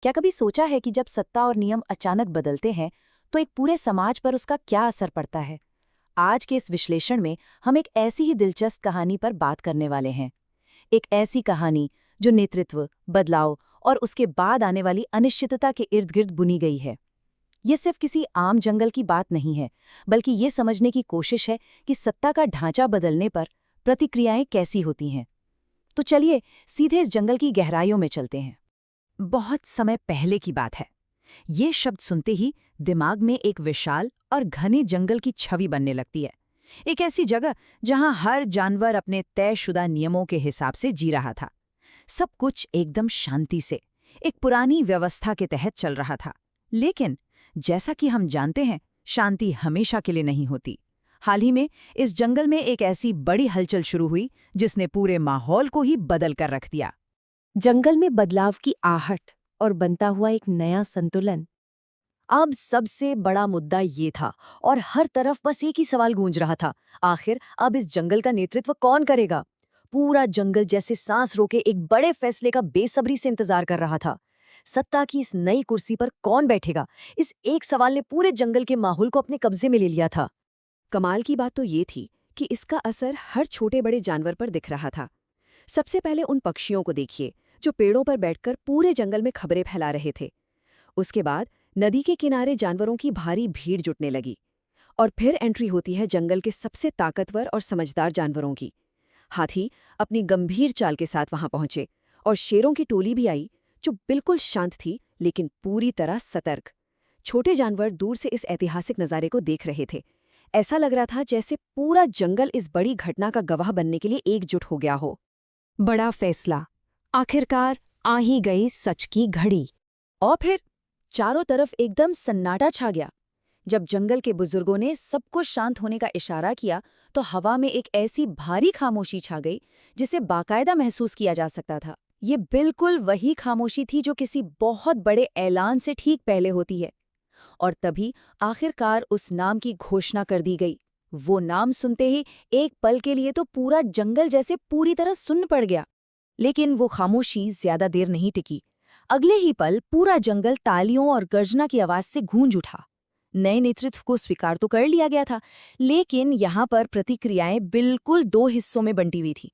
क्या कभी सोचा है कि जब सत्ता और नियम अचानक बदलते हैं तो एक पूरे समाज पर उसका क्या असर पड़ता है? आज के इस विश्लेषण में हम एक ऐसी ही दिलचस्प कहानी पर बात करने वाले हैं। एक ऐसी कहानी जो नेतृत्व, बदलाव और उसके बाद आने वाली अनिश्चितता के इर्द गिर्द बुनी गई है। ये सिर्फ किसी आम जंगल की बात नहीं है, बल्कि ये समझने की कोशिश है कि सत्ता का ढांचा बदलने पर प्रतिक्रियाएं कैसी होती हैं। तो चलिए सीधे इस जंगल की गहराइयों में चलते हैं। बहुत समय पहले की बात है। ये शब्द सुनते ही दिमाग में एक विशाल और घने जंगल की छवि बनने लगती है। एक ऐसी जगह जहां हर जानवर अपने तयशुदा नियमों के हिसाब से जी रहा था। सब कुछ एकदम शांति से, एक पुरानी व्यवस्था के तहत चल रहा था। लेकिन जैसा कि हम जानते हैं, शांति हमेशा के लिए नहीं होती। हाल ही में इस जंगल में एक ऐसी बड़ी हलचल शुरू हुई जिसने पूरे माहौल को ही बदल कर रख दिया। जंगल में बदलाव की आहट और बनता हुआ एक नया संतुलन। अब सबसे बड़ा मुद्दा ये था और हर तरफ बस एक ही सवाल गूंज रहा था, आखिर अब इस जंगल का नेतृत्व कौन करेगा? पूरा जंगल जैसे सांस रोके एक बड़े फैसले का बेसब्री से इंतजार कर रहा था। सत्ता की इस नई कुर्सी पर कौन बैठेगा? इस एक सवाल ने पूरे जंगल के माहौल को अपने कब्जे में ले लिया था। कमाल की बात तो ये थी कि इसका असर हर छोटे बड़े जानवर पर दिख रहा था। सबसे पहले उन पक्षियों को देखिए जो पेड़ों पर बैठकर पूरे जंगल में खबरें फैला रहे थे। उसके बाद नदी के किनारे जानवरों की भारी भीड़ जुटने लगी। और फिर एंट्री होती है जंगल के सबसे ताकतवर और समझदार जानवरों की। हाथी अपनी गंभीर चाल के साथ वहां पहुंचे और शेरों की टोली भी आई, जो बिल्कुल शांत थी लेकिन पूरी तरह सतर्क। छोटे जानवर दूर से इस ऐतिहासिक नज़ारे को देख रहे थे। ऐसा लग रहा था जैसे पूरा जंगल इस बड़ी घटना का गवाह बनने के लिए एकजुट हो गया हो। बड़ा फैसला, आखिरकार आ ही गई सच की घड़ी। और फिर चारों तरफ एकदम सन्नाटा छा गया। जब जंगल के बुजुर्गों ने सबको शांत होने का इशारा किया तो हवा में एक ऐसी भारी खामोशी छा गई जिसे बाकायदा महसूस किया जा सकता था। ये बिल्कुल वही खामोशी थी जो किसी बहुत बड़े ऐलान से ठीक पहले होती है। और तभी आखिरकार उस नाम की घोषणा कर दी गई। वो नाम सुनते ही एक पल के लिए तो पूरा जंगल जैसे पूरी तरह सुन्न पड़ गया। लेकिन वो खामोशी ज्यादा देर नहीं टिकी। अगले ही पल पूरा जंगल तालियों और गर्जना की आवाज से गूंज उठा। नए नेतृत्व को स्वीकार तो कर लिया गया था, लेकिन यहाँ पर प्रतिक्रियाएं बिल्कुल दो हिस्सों में बंटी हुई थी।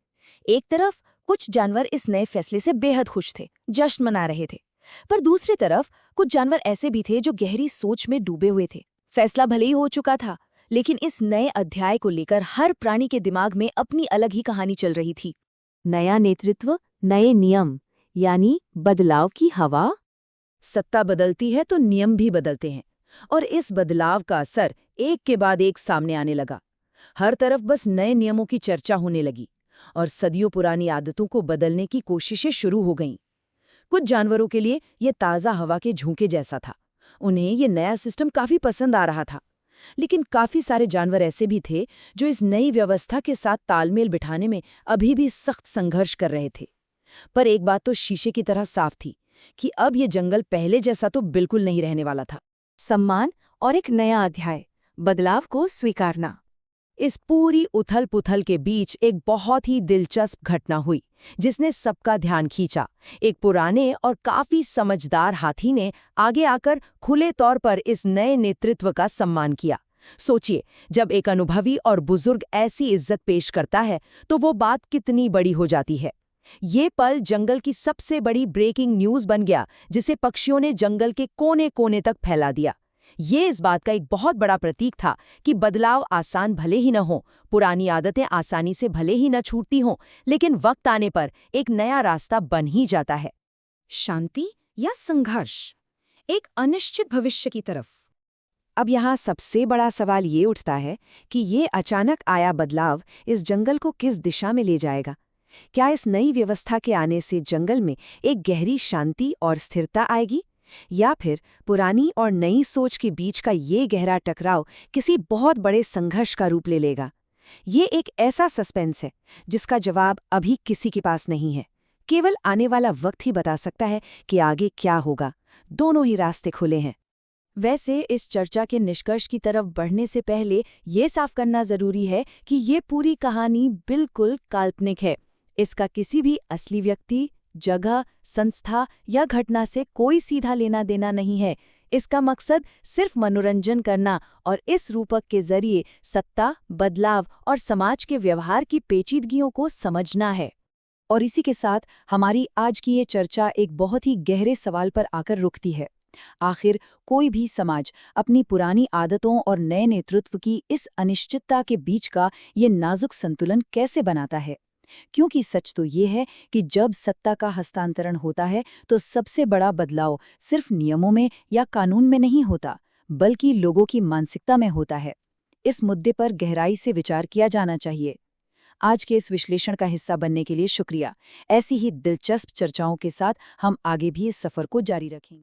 एक तरफ कुछ जानवर इस नए फैसले से बेहद खुश थे, जश्न मना रहे थे। पर दूसरी तरफ कुछ जानवर ऐसे भी थे जो गहरी सोच में डूबे हुए थे। फैसला भले ही हो चुका था, लेकिन इस नए अध्याय को लेकर हर प्राणी के दिमाग में अपनी अलग ही कहानी चल रही थी। नया नेतृत्व, नए नियम, यानी बदलाव की हवा। सत्ता बदलती है तो नियम भी बदलते हैं, और इस बदलाव का असर एक के बाद एक सामने आने लगा। हर तरफ बस नए नियमों की चर्चा होने लगी और सदियों पुरानी आदतों को बदलने की कोशिशें शुरू हो गईं। कुछ जानवरों के लिए ये ताज़ा हवा के झोंके जैसा था। उन्हें ये नया सिस्टम काफी पसंद आ रहा था। लेकिन काफी सारे जानवर ऐसे भी थे जो इस नई व्यवस्था के साथ तालमेल बिठाने में अभी भी सख्त संघर्ष कर रहे थे। पर एक बात तो शीशे की तरह साफ थी कि अब ये जंगल पहले जैसा तो बिल्कुल नहीं रहने वाला था। सम्मान और एक नया अध्याय, बदलाव को स्वीकारना। इस पूरी उथल-पुथल के बीच एक बहुत ही दिलचस्प घटना हुई जिसने सबका ध्यान खींचा। एक पुराने और काफी समझदार हाथी ने आगे आकर खुले तौर पर इस नए नेतृत्व का सम्मान किया। सोचिए, जब एक अनुभवी और बुजुर्ग ऐसी इज्जत पेश करता है तो वो बात कितनी बड़ी हो जाती है। ये पल जंगल की सबसे बड़ी ब्रेकिंग न्यूज़ बन गया, जिसे पक्षियों ने जंगल के कोने-कोने तक फैला दिया। ये इस बात का एक बहुत बड़ा प्रतीक था कि बदलाव आसान भले ही न हो, पुरानी आदतें आसानी से भले ही न छूटती हों, लेकिन वक्त आने पर एक नया रास्ता बन ही जाता है। शांति या संघर्ष, एक अनिश्चित भविष्य की तरफ। अब यहाँ सबसे बड़ा सवाल ये उठता है कि ये अचानक आया बदलाव इस जंगल को किस दिशा में ले जाएगा। क्या इस नई व्यवस्था के आने से जंगल में एक गहरी शांति और स्थिरता आएगी, या फिर पुरानी और नई सोच के बीच का ये गहरा टकराव किसी बहुत बड़े संघर्ष का रूप ले लेगा? ये एक ऐसा सस्पेंस है जिसका जवाब अभी किसी के पास नहीं है। केवल आने वाला वक्त ही बता सकता है कि आगे क्या होगा। दोनों ही रास्ते खुले हैं। वैसे इस चर्चा के निष्कर्ष की तरफ बढ़ने से पहले ये साफ करना जरूरी है कि ये पूरी कहानी बिल्कुल काल्पनिक है। इसका किसी भी असली व्यक्ति, जगह, संस्था या घटना से कोई सीधा लेना देना नहीं है। इसका मकसद सिर्फ मनोरंजन करना और इस रूपक के जरिए सत्ता, बदलाव और समाज के व्यवहार की पेचीदगियों को समझना है। और इसी के साथ हमारी आज की ये चर्चा एक बहुत ही गहरे सवाल पर आकर रुकती है। आखिर कोई भी समाज अपनी पुरानी आदतों और नए नेतृत्व की इस अनिश्चितता के बीच का ये नाजुक संतुलन कैसे बनाता है? क्योंकि सच तो ये है कि जब सत्ता का हस्तांतरण होता है तो सबसे बड़ा बदलाव सिर्फ नियमों में या कानून में नहीं होता, बल्कि लोगों की मानसिकता में होता है। इस मुद्दे पर गहराई से विचार किया जाना चाहिए। आज के इस विश्लेषण का हिस्सा बनने के लिए शुक्रिया। ऐसी ही दिलचस्प चर्चाओं के साथ हम आगे भी इस सफर को जारी रखेंगे।